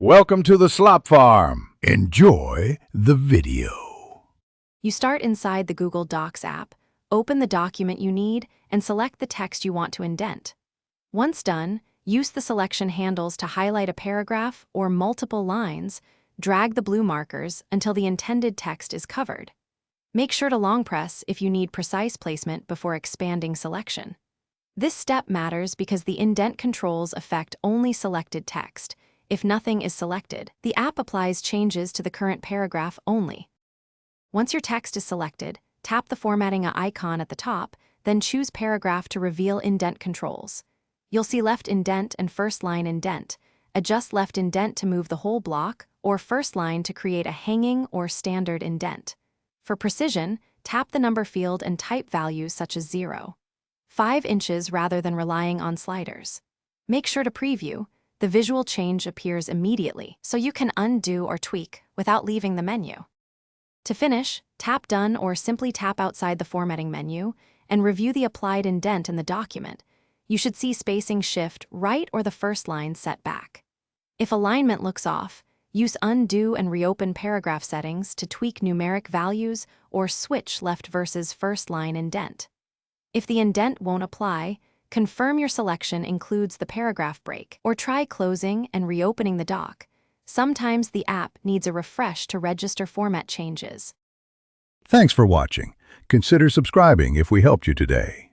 Welcome to the Slop Farm. Enjoy the video. You start inside the Google Docs app, open the document you need, and select the text you want to indent. Once done, use the selection handles to highlight a paragraph or multiple lines, drag the blue markers until the intended text is covered. Make sure to long press if you need precise placement before expanding selection. This step matters because the indent controls affect only selected text. If nothing is selected, the app applies changes to the current paragraph only. Once your text is selected, tap the formatting icon at the top, then choose Paragraph to reveal indent controls. You'll see left indent and first line indent. Adjust left indent to move the whole block, or first line to create a hanging or standard indent. For precision, tap the number field and type values such as 0. 5 inches rather than relying on sliders. Make sure to preview. The visual change appears immediately, so you can undo or tweak without leaving the menu. To finish, tap Done or simply tap outside the formatting menu and review the applied indent in the document. You should see spacing shift right or the first line set back. If alignment looks off, use Undo and reopen paragraph settings to tweak numeric values or switch left versus first line indent. If the indent won't apply, confirm your selection includes the paragraph break, or try closing and reopening the doc. Sometimes the app needs a refresh to register format changes. Thanks for watching. Consider subscribing if we helped you today.